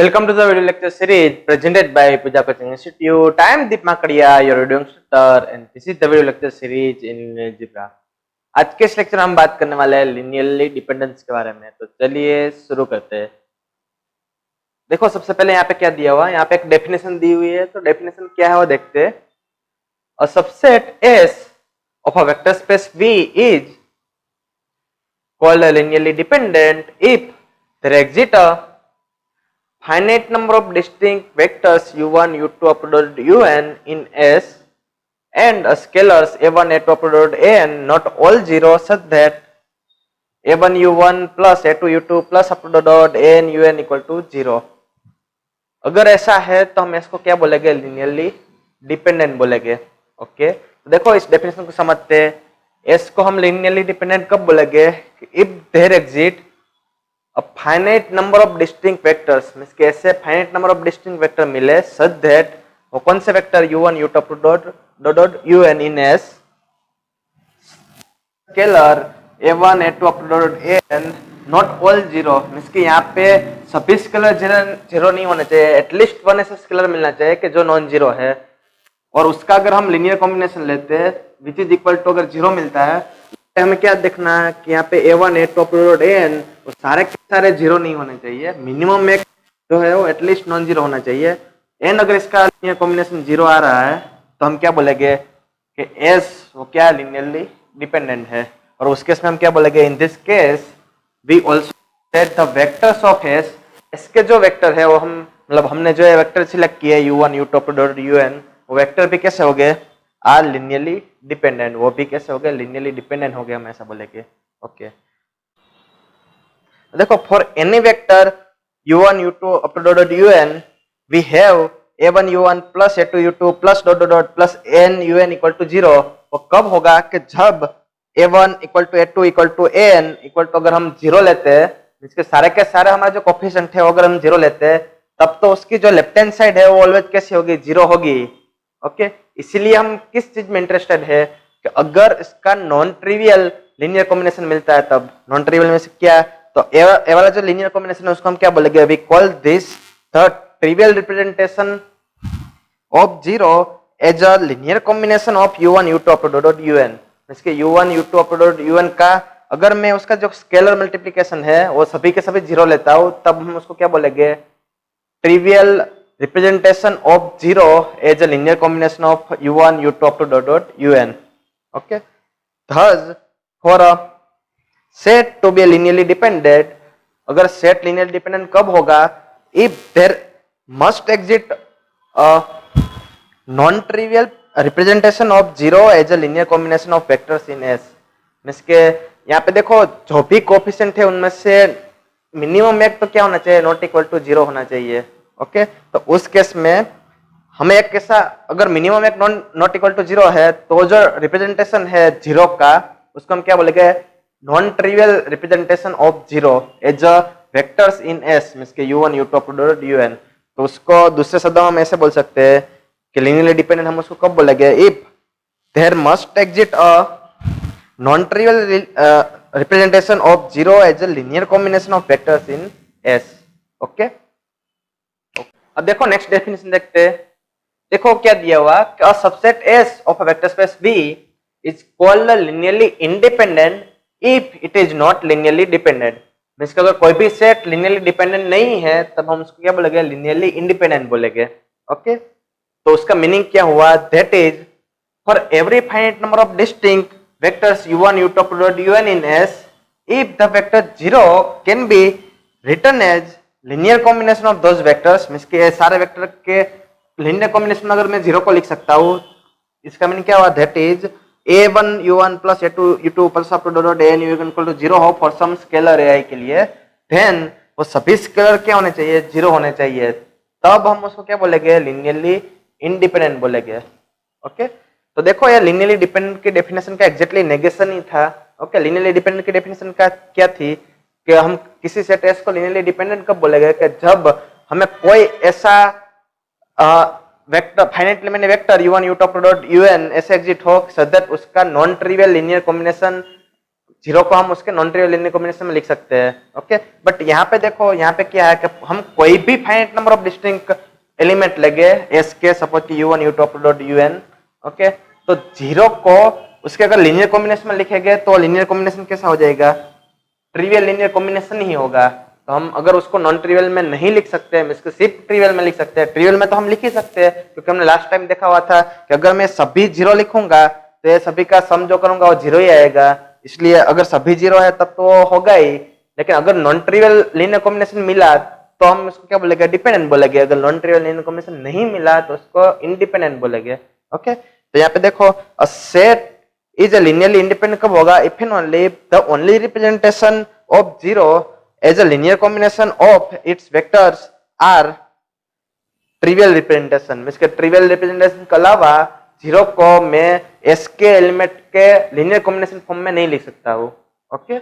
Welcome to the video lecture series presented by Puja Coaching Institute. I am Deep Makadia, your video instructor, and this is the video lecture series in linear algebra. आज के इस lecture में हम बात करने वाले हैं linearly dependence के बारे में। तो चलिए शुरू करते हैं। देखो सबसे पहले यहाँ पे क्या दिया हुआ है, यहाँ पे एक डेफिनेशन दी हुई है। तो डेफिनेशन क्या है वो देखते हैं। A subset S of a vector space V is called a linearly dependent if there exists a finite number of distinct vectors u1, u2 up to un in S and scalars a1, a2 up to an not all zero such that a1 u1 plus a2 u2 plus up to dot an un equal to 0. अगर ऐसा है तो हम इसको क्या बोलेंगे, linearly dependent बोलेंगे। Okay, तो देखो इस डेफिनेशन को समझते हैं। एस को हम लिनियरली डिपेंडेंट कब बोलेंगे, if there exist a finite number of distinct vectors, means कि ऐसे finite number of distinct vector मिले such that वो कौन से vector u1 u2 up to dot un in S scalar a1 a2 up to dot an not all zero, means कि यहाँ पे सभी स्केलर जीरो नहीं होने चाहिए, एटलीस्ट वन ऐसा स्केलर मिलना चाहिए कि जो नॉन जीरो है। और उसका अगर हम लिनियर कॉम्बिनेशन लेते हैं विच इज इक्वल टू, अगर जीरो मिलता है हमें क्या देखना है कि यहाँ पे a1 a2 up to dot an वो सारे के सारे जीरो नहीं होने चाहिए, मिनिमम एक जो है वो एटलीस्ट नॉन जीरो होना चाहिए। एन अगर इसका लिनियर कॉम्बिनेशन जीरो आ रहा है तो हम क्या बोलेंगे कि एस वो क्या लिनियरली डिपेंडेंट है। और उस केस में हम क्या बोलेंगे, in this case we also set the vectors of S, इसके जो वेक्टर है वो हम मतलब हमने जो है वेक्टर सिलेक्ट किए u1 u2 up to dot un, वो वेक्टर भी कैसे हो गए, आर लिनियरली डिपेंडेंट, वो भी कैसे हो गए, लिनियरली डिपेंडेंट हो गए, हम ऐसा बोलेंगे। ओके, देखो for any vector u1 u2 up to dot un we have a1 u1 plus a2 u2 plus dot dot dot plus n un equal to 0। वो कब होगा कि जब a1 equal to a2 equal to an equal to अगर हम 0 लेते हैं, इसके सारे के सारे हमारे जो कोफिशिएंट है अगर हम 0 लेते हैं तब तो उसकी जो लेफ्ट हैंड साइड है वो ऑलवेज कैसी होगी, 0 होगी। ओके, इसीलिए हम किस चीज में इंटरेस्टेड है कि अगर इसका नॉन ट्रिवियल लिनियर कॉम्बिनेशन मिलता है तब। नॉन ट्रिवियल में से क्या, तो ए वाला जो लिनियर कॉम्बिनेशन है उसको हम क्या बोलेंगे, we call this the trivial representation of 0 as a linear combination of u1 u2 up to dot un। इसके u1 u2 up to dot un का अगर मैं उसका जो स्केलर मल्टीप्लिकेशन है वो सभी के सभी 0 लेता हूं तब हम उसको क्या बोलेंगे, trivial representation of 0 as a linear combination of u1 u2 up to dot un। okay, thus for a set to be linearly dependent, अगर set linearly dependent कब होगा, if there must exist a non trivial representation of 0 as a linear combination of vectors in S। Means के यहाँ पे देखो जो भी coefficient है उनमें से मिनिमम एक तो क्या होना चाहिए, नॉट इक्वल टू 0 होना चाहिए। ओके, तो उस केस में हमें एक कैसा, अगर मिनिमम एक नॉट इक्वल टू 0 है तो जो रिप्रेजेंटेशन है 0 का उसको हम क्या बोलेंगे, non trivial representation of 0 as a vectors in S, means के u1 u2 up to dot un। तो उसको दूसरे शब्दों में हम ऐसे बोल सकते हैं कि लिनियरली डिपेंडेंट हम उसको कब बोलेंगे, if there must exist a non trivial representation of 0 as a linear combination of vectors in S. Okay, अब देखो नेक्स्ट डेफिनेशन देखते हैं। देखो क्या दिया हुआ कि a subset S of a vector space V is called linearly independent if it is not linearly dependent. Means अगर कोई भी सेट लिनियरली डिपेंडेंट नहीं है तब हम उसको क्या बोलेंगे, लिनियरली इंडिपेंडेंट बोलेंगे। ओके, तो उसका मीनिंग क्या हुआ, that is for every finite number of distinct vectors u1 u2 up to dot un in S if the vector 0 can be written as linear combination of those vectors, means के सारे vector के linear combination अगर मैं 0 को लिख सकता हूं, इसका मीनिंग क्या हुआ, that is a1 u1 plus a2 u2 plus up to dot an u equal to 0 हो फॉर सम स्केलर ai के लिए, देन वो सभी स्केलर क्या होने चाहिए, 0 होने चाहिए, तब हम उसको क्या बोलेंगे, लिनियरली इंडिपेंडेंट बोलेंगे। ओके, तो देखो ये लिनियरली डिपेंडेंट की डेफिनेशन का एग्जैक्टली नेगेशन ही था। ओके, लिनियरली डिपेंडेंट की डेफिनेशन का क्या थी कि हम किसी सेट S को लिनियरली डिपेंडेंट कब बोलेंगे, कि जब हमें कोई ऐसा vector finite element vector u1 u2 up to dot un ऐसे एग्जिस्ट हो सो दैट उसका non trivial linear combination zero को हम उसके नॉन ट्रिवियल लीनियर कॉम्बिनेशन में लिख सकते हैं। ओके, बट यहाँ पे देखो, यहाँ पे क्या है कि हम कोई भी finite number of distinct element लगे एस के, सपोज कि u1 u2 up to dot un। Okay, तो जीरो को उसके अगर लीनियर कॉम्बिनेशन में लिखेंगे तो लीनियर कॉम्बिनेशन कैसा हो जाएगा, ट्रिवियल लीनियर कॉम्बिनेशन ही होगा। तो हम अगर उसको नॉन ट्रिवियल में नहीं लिख सकते हैं, इसको सिर्फ ट्रिवियल में लिख सकते हैं। ट्रिवियल में तो हम लिख ही सकते हैं, क्योंकि हमने लास्ट टाइम देखा हुआ था कि अगर मैं सभी जीरो लिखूंगा तो ये सभी का सम जो करूंगा वो जीरो ही आएगा। इसलिए अगर सभी जीरो है तब तो वो होगा ही, लेकिन अगर नॉन ट्रिवियल लीनियर कॉम्बिनेशन मिला तो हम उसको क्या बोलेंगे, डिपेंडेंट बोलेंगे। अगर नॉन ट्रिवियल लीनियर कॉम्बिनेशन नहीं मिला तो उसको इंडिपेंडेंट बोलेंगे। ओके, तो यहाँ पे देखो, a set is a linearly independent कब होगा, if and only the only representation of zero as a linear combination of its vectors are trivial representation। Means के ट्रिवियल रिप्रेजेंटेशन के अलावा जीरो को मैं एस के एलिमेंट के लीनियर कॉम्बिनेशन फॉर्म में नहीं लिख सकता हूँ। ओके,